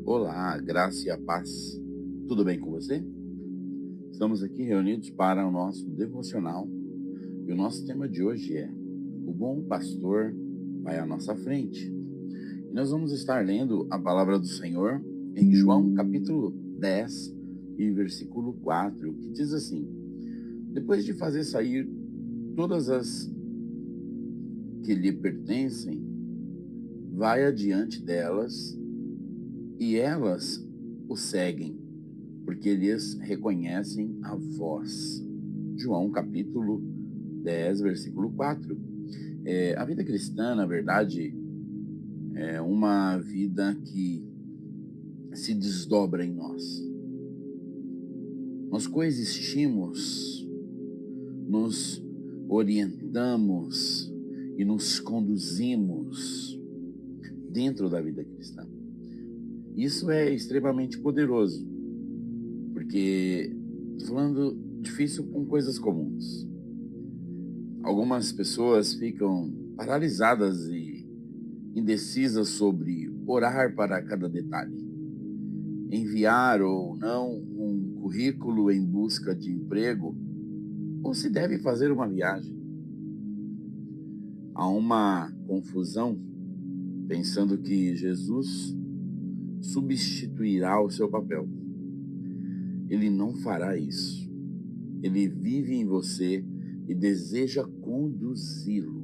Olá, graça e a paz. Tudo bem com você? Estamos aqui reunidos para o nosso devocional e o nosso tema de hoje é: o bom pastor vai à nossa frente. E nós vamos estar lendo a palavra do Senhor em João capítulo 10 e versículo 4, que diz assim: depois de fazer sair todas as que lhe pertencem, vai adiante delas e elas o seguem, porque eles reconhecem a voz. João capítulo 10, versículo 4. A vida cristã, na verdade, é uma vida que se desdobra em nós. Nós coexistimos, nos orientamos e nos conduzimos dentro da vida cristã. Isso é extremamente poderoso, porque estou falando difícil com coisas comuns. Algumas pessoas ficam paralisadas e indecisas sobre orar para cada detalhe, enviar ou não um currículo em busca de emprego, ou se deve fazer uma viagem. Há uma confusão pensando que Jesus substituirá o seu papel. Ele não fará isso. Ele vive em você e deseja conduzi-lo.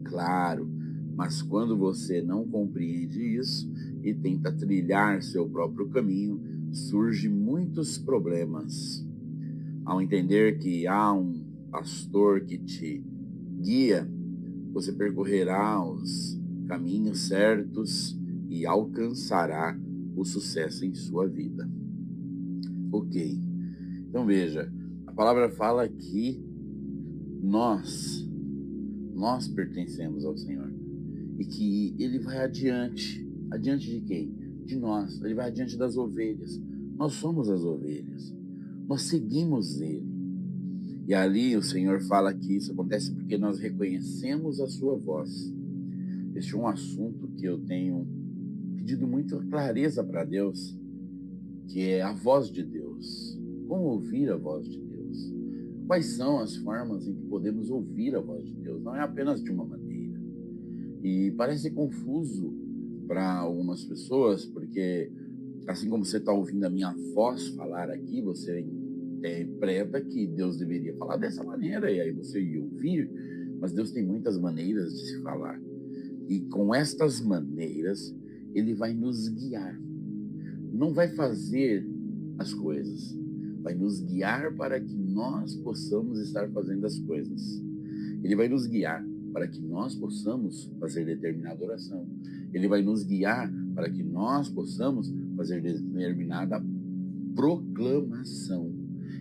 Claro, mas quando você não compreende isso e tenta trilhar seu próprio caminho, surgem muitos problemas. Ao entender que há um pastor que te guia, você percorrerá os caminhos certos e alcançará o sucesso em sua vida. Ok, então veja, a palavra fala que nós pertencemos ao Senhor e que Ele vai adiante. Adiante de quem? De nós. Ele vai adiante das ovelhas. Nós somos as ovelhas. Nós seguimos Ele. E ali o Senhor fala que isso acontece porque nós reconhecemos a sua voz. Este é um assunto que eu tenho pedido muita clareza para Deus, que é a voz de Deus. Como ouvir a voz de Deus? Quais são as formas em que podemos ouvir a voz de Deus? Não é apenas de uma maneira. E parece confuso para algumas pessoas, porque assim como você está ouvindo a minha voz falar aqui, você interpreta que Deus deveria falar dessa maneira, e aí você ia ouvir, mas Deus tem muitas maneiras de se falar. E com estas maneiras, Ele vai nos guiar. Não vai fazer as coisas, vai nos guiar para que nós possamos estar fazendo as coisas. Ele vai nos guiar para que nós possamos fazer determinada oração. Ele vai nos guiar para que nós possamos fazer determinada proclamação.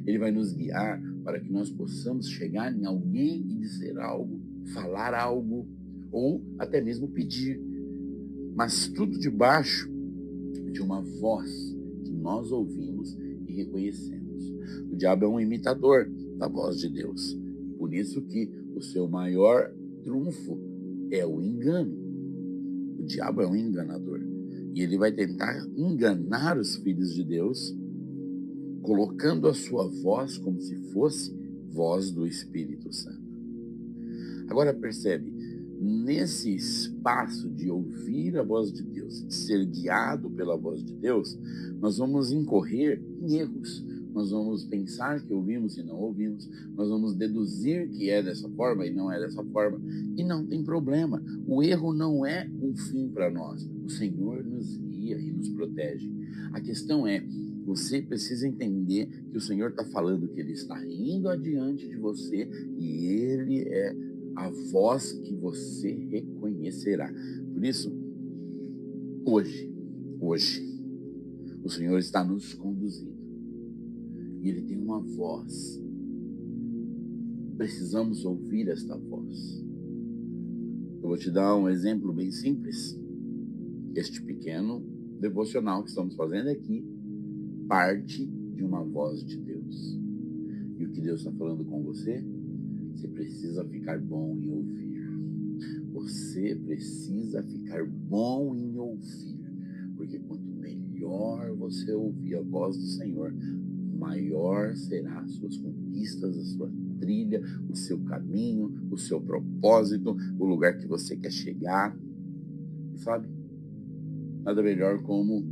Ele vai nos guiar para que nós possamos chegar em alguém e dizer algo, falar algo, ou até mesmo pedir. Mas tudo debaixo de uma voz que nós ouvimos e reconhecemos. O diabo é um imitador da voz de Deus. Por isso que o seu maior trunfo é o engano. O diabo é um enganador. E ele vai tentar enganar os filhos de Deus, colocando a sua voz como se fosse voz do Espírito Santo. Agora percebe, nesse espaço de ouvir a voz de Deus, de ser guiado pela voz de Deus, nós vamos incorrer em erros. Nós vamos pensar que ouvimos e não ouvimos. Nós vamos deduzir que é dessa forma e não é dessa forma. E não tem problema. O erro não é um fim para nós. O Senhor nos guia e nos protege. A questão é, você precisa entender que o Senhor está falando que Ele está indo adiante de você e Ele é a voz que você reconhecerá. Por isso, hoje, o Senhor está nos conduzindo. E Ele tem uma voz. Precisamos ouvir esta voz. Eu vou te dar um exemplo bem simples. Este pequeno devocional que estamos fazendo aqui parte de uma voz de Deus. E o que Deus está falando com você? Você precisa ficar bom em ouvir. Você precisa ficar bom em ouvir. porque quanto melhor você ouvir a voz do Senhor, maior será as suas conquistas, a sua trilha, o seu caminho, o seu propósito, o lugar que você quer chegar. Sabe? Nada melhor como,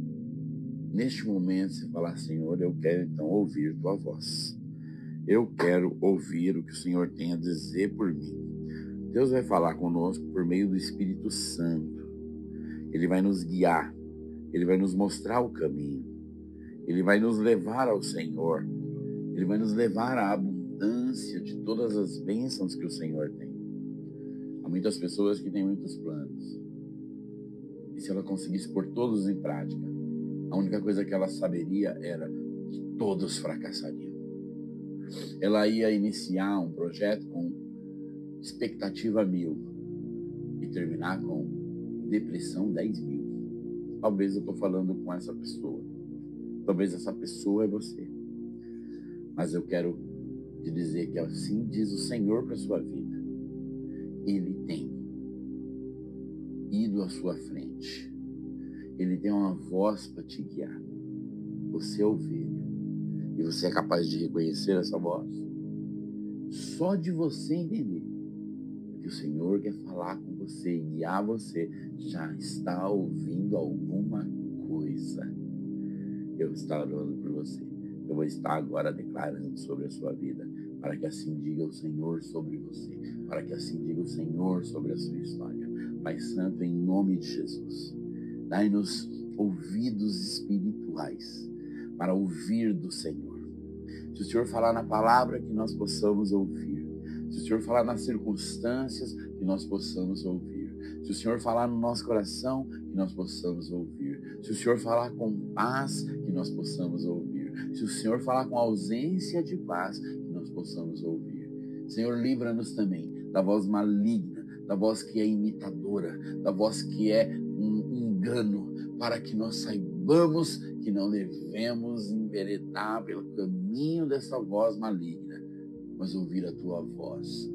neste momento, você falar: Senhor, eu quero então ouvir tua voz. Eu quero ouvir o que o Senhor tem a dizer por mim. Deus vai falar conosco por meio do Espírito Santo. Ele vai nos guiar. Ele vai nos mostrar o caminho. Ele vai nos levar ao Senhor. Ele vai nos levar à abundância de todas as bênçãos que o Senhor tem. Há muitas pessoas que têm muitos planos. E se ela conseguisse pôr todos em prática, a única coisa que ela saberia era que todos fracassariam. Ela ia iniciar um projeto com expectativa 1000 e terminar com depressão 10.000. Talvez eu estou falando com essa pessoa. Talvez essa pessoa é você. Mas eu quero te dizer que assim diz o Senhor para a sua vida. Ele tem ido à sua frente. Ele tem uma voz para te guiar. Você é ovelha. E você é capaz de reconhecer essa voz? Só de você entender que o Senhor quer falar com você e guiar você, já está ouvindo alguma coisa. Eu estou orando por você. Eu vou estar agora declarando sobre a sua vida, para que assim diga o Senhor sobre você, para que assim diga o Senhor sobre a sua história. Pai Santo, em nome de Jesus, dai-nos ouvidos espirituais para ouvir do Senhor. Se o Senhor falar na palavra, que nós possamos ouvir. Se o Senhor falar nas circunstâncias, que nós possamos ouvir. Se o Senhor falar no nosso coração, que nós possamos ouvir. Se o Senhor falar com paz, que nós possamos ouvir. Se o Senhor falar com ausência de paz, que nós possamos ouvir. Senhor, livra-nos também da voz maligna, da voz que é imitadora, da voz que é um engano, para que nós saibamos que não devemos enveredar pelo caminho dessa voz maligna, mas ouvir a tua voz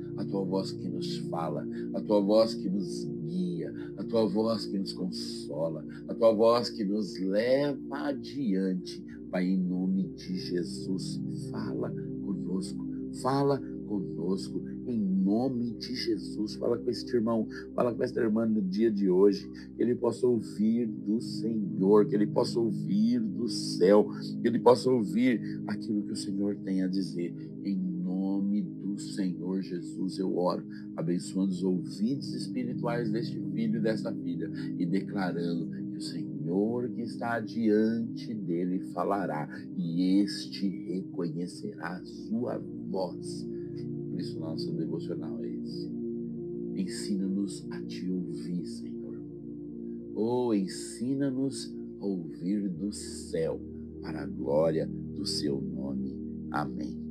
que nos fala, a tua voz que nos guia, a tua voz que nos consola, a tua voz que nos leva adiante. Pai, em nome de Jesus, fala conosco, em nome de Jesus. Fala com este irmão, fala com esta irmã no dia de hoje, que ele possa ouvir do Senhor, que ele possa ouvir do céu, que ele possa ouvir aquilo que o Senhor tem a dizer. Em nome do Senhor Jesus eu oro, abençoando os ouvidos espirituais deste filho e desta filha e declarando que o Senhor que está diante dele falará e este reconhecerá a sua voz. Por isso nosso devocional é esse. Ensina-nos a te ouvir, Senhor. Ensina-nos a ouvir do céu para a glória do seu nome. Amém.